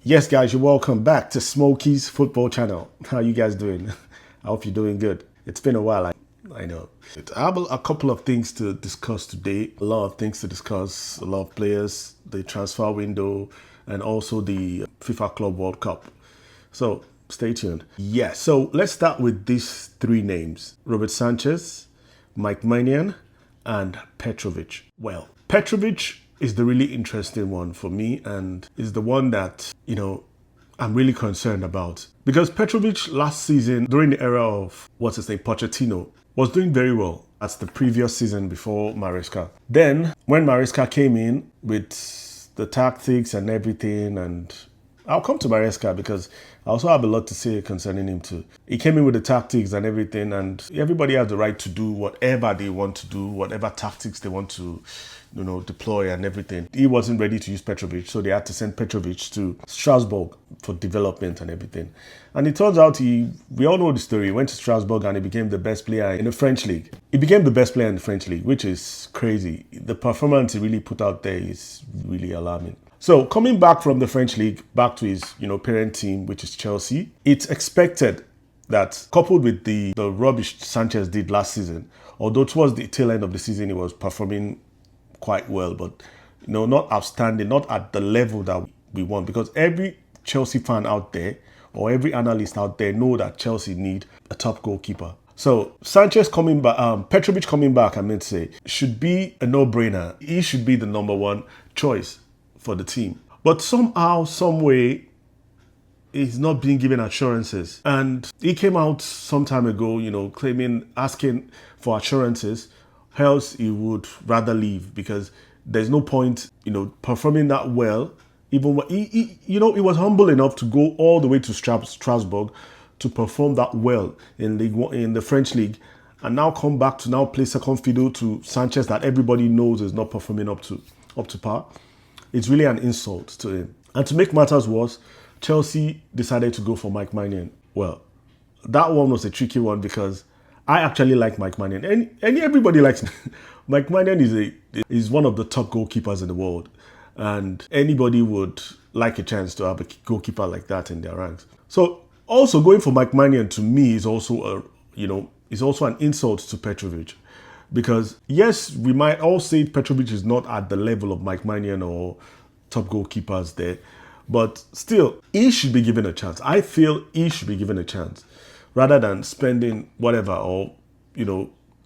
Yes, guys, you're welcome back to Smokey's football channel. How you guys doing? I hope you're doing good. It's been a while, I know. I have a couple of things to discuss today. A lot of things to discuss, a lot of players, the transfer window, and also the FIFA Club World Cup. So stay tuned. Yeah, so let's start with these three names. Robert Sanchez, Mike Maignan, and Petrovic. Well, Petrovic is the really interesting one for me and is the one that, I'm really concerned about. Because Petrovic last season, during the era of, Pochettino, was doing very well. That's the previous season before Maresca. Then, when Maresca came in with the tactics and everything, and I'll come to Maresca because I also have a lot to say concerning him too. He came in with the tactics and everything, and everybody has the right to do whatever they want to do, whatever tactics they want to, deploy and everything. He wasn't ready to use Petrovic, so they had to send Petrovic to Strasbourg for development and everything. And it turns out we all know the story. He went to Strasbourg and he became the best player in the French league. He became the best player in the French league, which is crazy. The performance he really put out there is really alarming. So coming back from the French league, back to his, parent team, which is Chelsea, it's expected that coupled with the rubbish Sanchez did last season, although towards the tail end of the season, he was performing quite well, but, not outstanding, not at the level that we want, because every Chelsea fan out there or every analyst out there know that Chelsea need a top goalkeeper. So Sanchez coming back, Petrovic coming back, I meant to say, should be a no-brainer. He should be the number one choice for the team. But somehow, some way, he's not being given assurances. And he came out some time ago, asking for assurances, else he would rather leave because there's no point, performing that well. Even when he was humble enough to go all the way to Strasbourg to perform that well in the French league, and now come back to now play second fiddle to Sanchez that everybody knows is not performing up to par. It's really an insult to him. And to make matters worse, Chelsea decided to go for Mike Maignan. Well, that one was a tricky one because I actually like Mike Maignan. And everybody likes him. Mike Maignan is one of the top goalkeepers in the world. And anybody would like a chance to have a goalkeeper like that in their ranks. So also going for Mike Maignan to me is also an insult to Petrovic. Because yes, we might all say Petrovic is not at the level of Mike Maignan or top goalkeepers there, but still, he should be given a chance. I feel he should be given a chance rather than spending whatever or,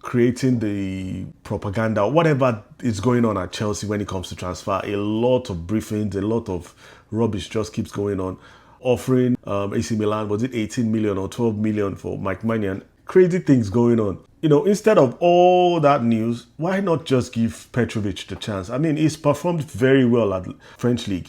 creating the propaganda, whatever is going on at Chelsea when it comes to transfer. A lot of briefings, a lot of rubbish just keeps going on. Offering AC Milan, was it 18 million or 12 million for Mike Maignan? Crazy things going on. Instead of all that news, why not just give Petrovic the chance? I mean, he's performed very well at French league.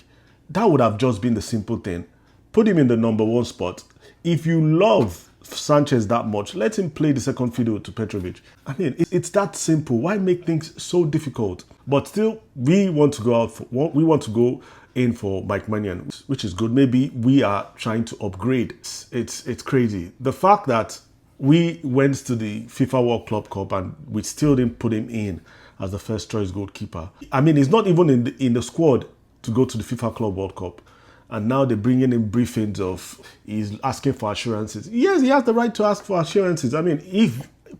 That would have just been the simple thing. Put him in the number one spot. If you love Sanchez that much, let him play the second fiddle to Petrovic. I mean, it's that simple. Why make things so difficult? But still, we want to go in for Mike Maignan, which is good. Maybe we are trying to upgrade. It's crazy. The fact that we went to the FIFA World Club Cup and we still didn't put him in as the first choice goalkeeper. I mean, he's not even in the squad to go to the FIFA Club World Cup. And now they're bringing in briefings of he's asking for assurances. Yes, he has the right to ask for assurances. I mean,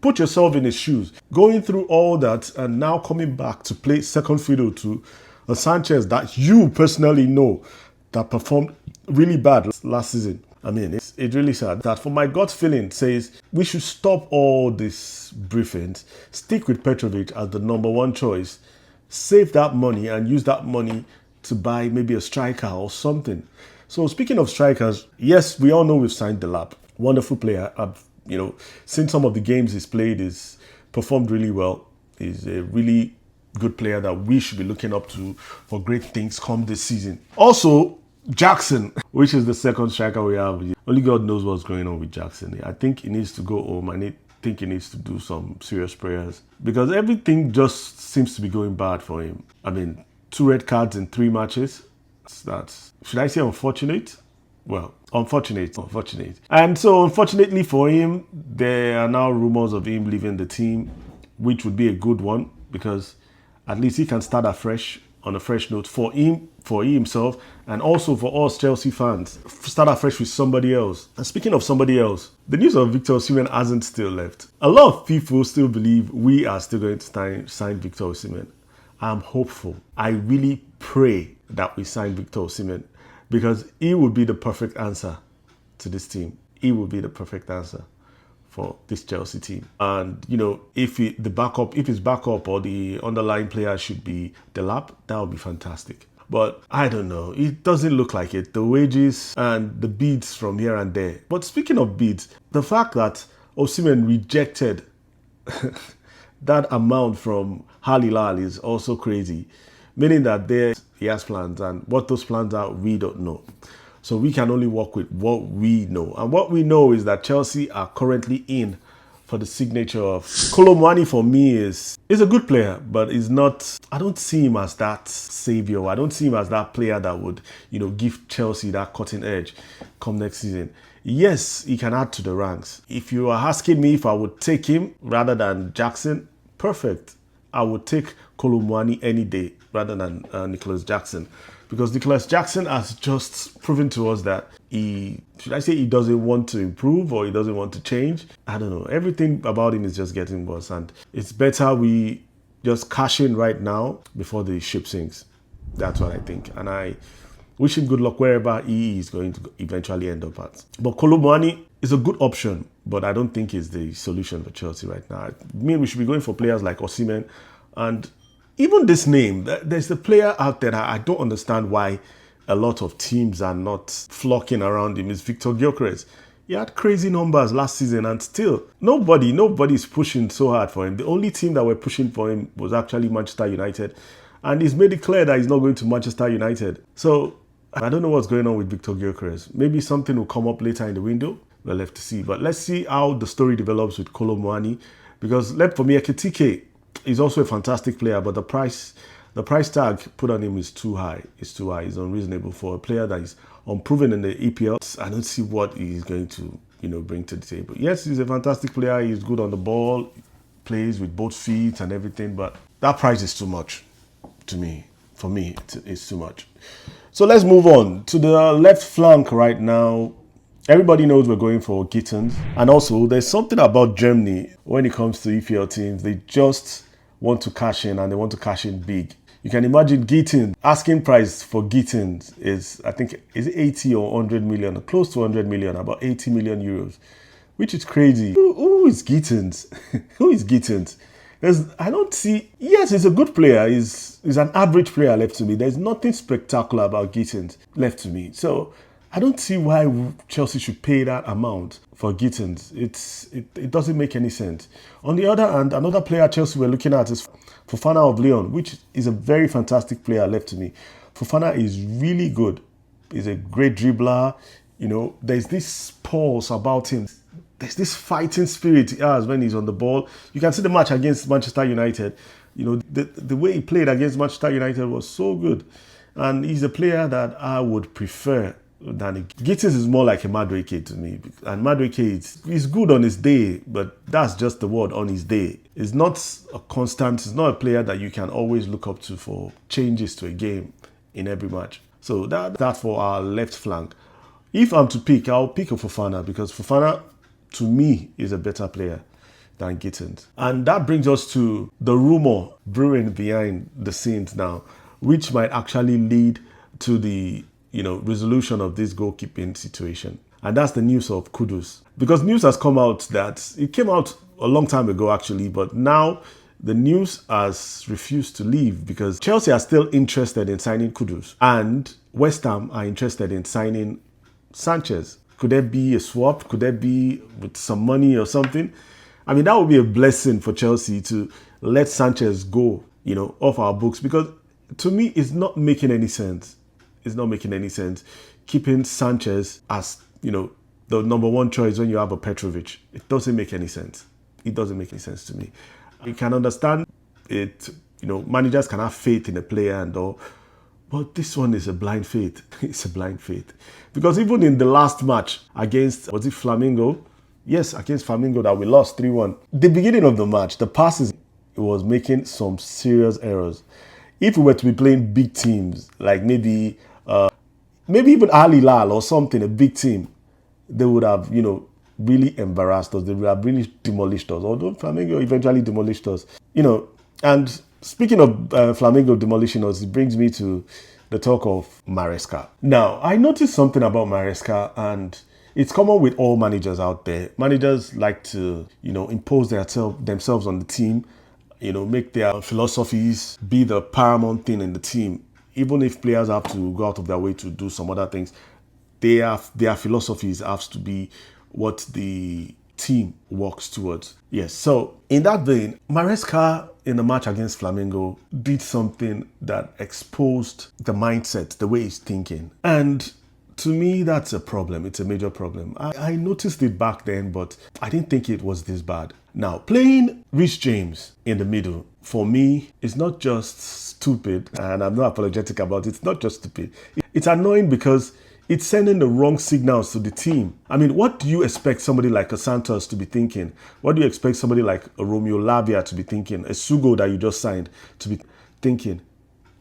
put yourself in his shoes. Going through all that and now coming back to play second fiddle to a Sanchez that you personally know that performed really bad last season. I mean, it's really sad that for my gut feeling says we should stop all these briefings, stick with Petrovic as the number one choice, save that money and use that money to buy maybe a striker or something. So speaking of strikers, yes, we all know we've signed Delap. Wonderful player. I've, seen some of the games he's played, he's performed really well. He's a really good player that we should be looking up to for great things come this season. Also, Jackson, which is the second striker we have. Only God knows what's going on with Jackson. I think he needs to go home. I think he needs to do some serious prayers because everything just seems to be going bad for him. I mean, 2 red cards in 3 matches. That's, should I say unfortunate? Well, unfortunate. And so unfortunately for him, there are now rumors of him leaving the team, which would be a good one because at least he can start afresh on a fresh note for he himself, and also for us Chelsea fans. Start afresh with somebody else. And speaking of somebody else, the news of Victor Osimhen hasn't still left. A lot of people still believe we are still going to sign Victor Osimhen. I'm hopeful. I really pray that we sign Victor Osimhen because he would be the perfect answer to this team. He would be the perfect answer for this Chelsea team. And, you know, if his backup or the underlying player should be Delap, that would be fantastic. But I don't know. It doesn't look like it. The wages and the bids from here and there. But speaking of bids, the fact that Osimhen rejected that amount from Al Hilal is also crazy. Meaning that he has plans, and what those plans are, we don't know. So we can only work with what we know. And what we know is that Chelsea are currently in for the signature of Kolo Muani. For me is a good player, but is not, I don't see him as that savior. I don't see him as that player that would, you know, give Chelsea that cutting edge come next season. Yes, he can add to the ranks. If you are asking me if I would take him rather than Jackson, perfect. I would take Kolo Muani any day rather than Nicholas Jackson. Because Nicholas Jackson has just proven to us that he doesn't want to improve or he doesn't want to change. I don't know. Everything about him is just getting worse. And it's better we just cash in right now before the ship sinks. That's what I think. And I wish him good luck wherever he is going to eventually end up at. But Kolo Muani is a good option, but I don't think it's the solution for Chelsea right now. I mean, we should be going for players like Osimhen. And even this name, there's a player out there that I don't understand why a lot of teams are not flocking around him. It's Victor Gyökeres. He had crazy numbers last season and still nobody's pushing so hard for him. The only team that were pushing for him was actually Manchester United. And he's made it clear that he's not going to Manchester United. So I don't know what's going on with Victor Gyökeres. Maybe something will come up later in the window. We'll have to see. But let's see how the story develops with Kolo Muani. Because for me, Ekitike is also a fantastic player, but the price tag put on him is too high. It's too high. It's unreasonable for a player that is unproven in the EPL. I don't see what he's going to, you know, bring to the table. Yes, he's a fantastic player. He's good on the ball, plays with both feet and everything, but that price is too much to me. For me, it's too much. So let's move on to the left flank right now. Everybody knows we're going for Gittins. And also, there's something about Germany when it comes to EPL teams. They just want to cash in, and they want to cash in big. You can imagine Gittins. Asking price for Gittins is, I think, is 80 or 100 million, or close to 100 million, about 80 million euros, which is crazy. Who is Gittins? Who is Gittins? I don't see. Yes, he's a good player. He's an average player left to me. There's nothing spectacular about Gittins left to me. So I don't see why Chelsea should pay that amount for Gittins. It doesn't make any sense. On the other hand, another player Chelsea were looking at is Fofana of Lyon, which is a very fantastic player left to me. Fofana is really good. He's a great dribbler. You know, there's this pulse about him. There's this fighting spirit he has when he's on the ball. You can see the match against Manchester United. You know, the way he played against Manchester United was so good. And he's a player that I would prefer than Gittins is more like a Madueke to me. And Madueke is good on his day, but that's just the word, on his day. It's not a constant, it's not a player that you can always look up to for changes to a game in every match. So that's for our left flank. If I'm to pick, I'll pick a Fofana, because Fofana, to me, is a better player than Gittins. And that brings us to the rumor brewing behind the scenes now, which might actually lead to the resolution of this goalkeeping situation. And that's the news of Kudus. Because news has come out that, it came out a long time ago actually, but now the news has refused to leave because Chelsea are still interested in signing Kudus and West Ham are interested in signing Sanchez. Could there be a swap? Could there be with some money or something? I mean, that would be a blessing for Chelsea to let Sanchez go, off our books, because to me, it's not making any sense. It's not making any sense keeping Sanchez as, the number one choice when you have a Petrovic. It doesn't make any sense. It doesn't make any sense to me. You can understand it, managers can have faith in a player and all, but this one is a blind faith. It's a blind faith. Because even in the last match against, was it Flamengo? Yes, against Flamengo that we lost 3-1. The beginning of the match, the passes, it was making some serious errors. if we were to be playing big teams, like maybe even Al Hilal or something, a big team, they would have, really embarrassed us. They would have really demolished us. Although Flamengo eventually demolished us, And speaking of Flamengo demolishing us, it brings me to the talk of Maresca. Now, I noticed something about Maresca, and it's common with all managers out there. Managers like to, impose themselves on the team, make their philosophies be the paramount thing in the team. Even if players have to go out of their way to do some other things, their philosophies have to be what the team works towards. Yes, so in that vein, Maresca in the match against Flamengo did something that exposed the mindset, the way he's thinking. And to me, that's a problem. It's a major problem. I noticed it back then, but I didn't think it was this bad. Now, playing Reece James in the middle, for me, is not just stupid, and I'm not apologetic about it. It's not just stupid. It's annoying because it's sending the wrong signals to the team. I mean, what do you expect somebody like a Santos to be thinking? What do you expect somebody like a Romeo Lavia to be thinking? A Sugo that you just signed to be thinking?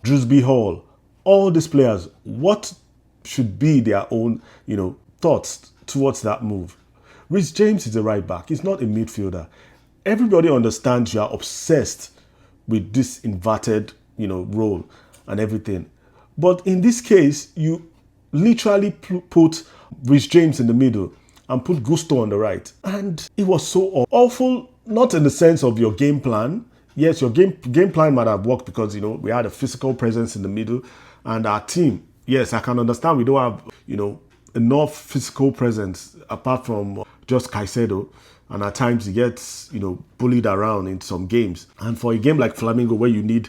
Drewsby Hall, all these players, what should be their own, thoughts towards that move? Reece James is a right back. He's not a midfielder. Everybody understands you are obsessed with this inverted, role and everything. But in this case, you literally put Reece James in the middle and put Gusto on the right. And it was so awful, not in the sense of your game plan. Yes, your game plan might have worked because, we had a physical presence in the middle, and our team, yes, I can understand we don't have, enough physical presence apart from just Caicedo. And at times he gets, bullied around in some games. And for a game like Flamengo where you need,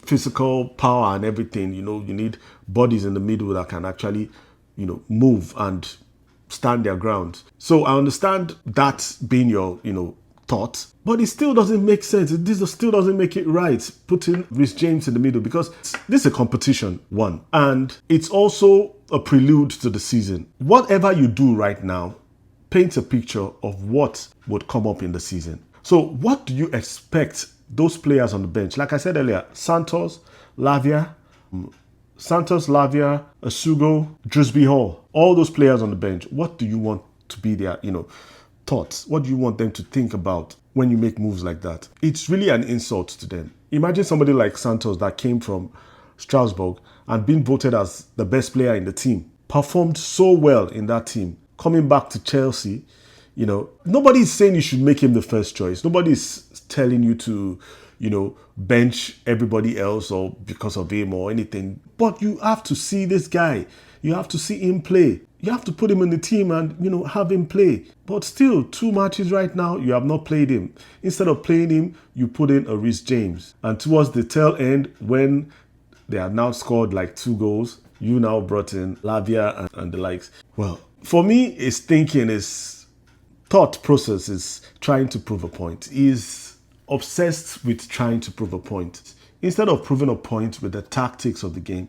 physical power and everything, you need bodies in the middle that can actually, move and stand their ground. So I understand that being your, thought, but it still doesn't make sense. This still doesn't make it right, putting Reece James in the middle, because this is a competition, one, and it's also a prelude to the season. Whatever you do right now paints a picture of what would come up in the season. So what do you expect those players on the bench? Like I said earlier, Santos, Lavia, Asugo, Drewsby Hall, all those players on the bench, what do you want to be their, thoughts? What do you want them to think about when you make moves like that? It's really an insult to them. Imagine somebody like Santos that came from Strasbourg and being voted as the best player in the team, performed so well in that team, coming back to Chelsea. Nobody is saying you should make him the first choice. Nobody is telling you to, bench everybody else or because of him or anything. But you have to see this guy. You have to see him play. You have to put him in the team and, have him play. But still, 2 matches right now, you have not played him. Instead of playing him, you put in a Reece James. And towards the tail end, when they had now scored like 2 goals, you now brought in Lavia and the likes. Well, for me, his thinking, his thought process is trying to prove a point. He's obsessed with trying to prove a point. Instead of proving a point with the tactics of the game,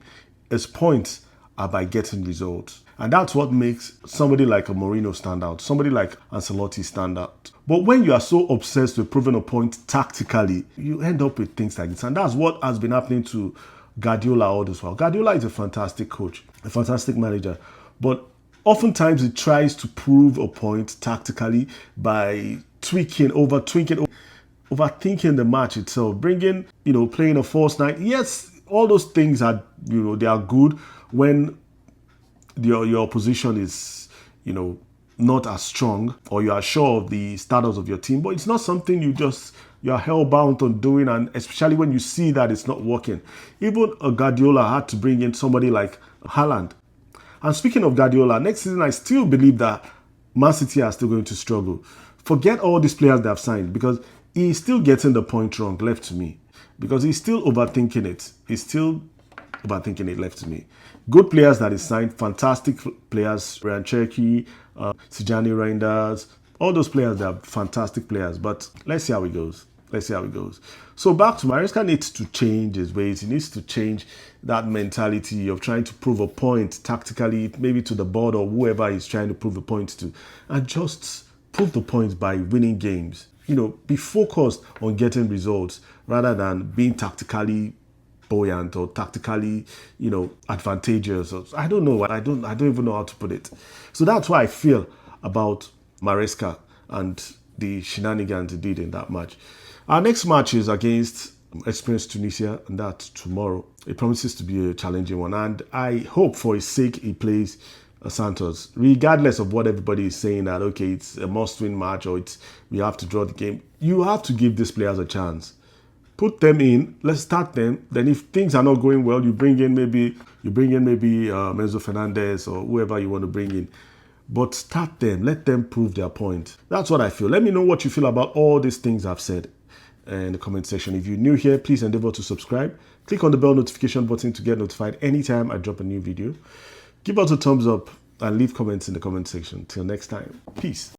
his points are by getting results. And that's what makes somebody like a Mourinho stand out, somebody like Ancelotti stand out. But when you are so obsessed with proving a point tactically, you end up with things like this. And that's what has been happening to Guardiola all this while. Guardiola is a fantastic coach, a fantastic manager. But oftentimes he tries to prove a point tactically by overthinking the match itself, bringing, playing a false nine. Yes, all those things are, they are good when your opposition is, not as strong, or you are sure of the status of your team. But it's not something you're hell-bound on doing, and especially when you see that it's not working. Even Guardiola had to bring in somebody like Haaland. And speaking of Guardiola, next season I still believe that Man City are still going to struggle. Forget all these players they have signed, because he's still getting the point wrong, left to me. Because he's still overthinking it. Left to me. Good players that he signed, fantastic players, Ryan Cherky, Tijani Reinders, all those players, they are fantastic players. But let's see how it goes. So back to Maresca needs to change his ways. He needs to change that mentality of trying to prove a point tactically, maybe to the board or whoever he's trying to prove a point to, and just prove the point by winning games. Be focused on getting results rather than being tactically buoyant or tactically, advantageous. I don't know. I don't even know how to put it. So that's why I feel about Maresca and the shenanigans he did in that match. Our next match is against Experienced Tunisia, and that's tomorrow. It promises to be a challenging one, and I hope for his sake he plays Santos, regardless of what everybody is saying that, okay, it's a must-win match or we have to draw the game. You have to give these players a chance. Put them in, let's start them. Then if things are not going well, you bring in maybe Enzo Fernandez or whoever you want to bring in. But start them, let them prove their point. That's what I feel. Let me know what you feel about all these things I've said in the comment section. If you're new here, please endeavor to subscribe. Click on the bell notification button to get notified anytime I drop a new video. Give us a thumbs up and leave comments in the comment section. Till next time, peace.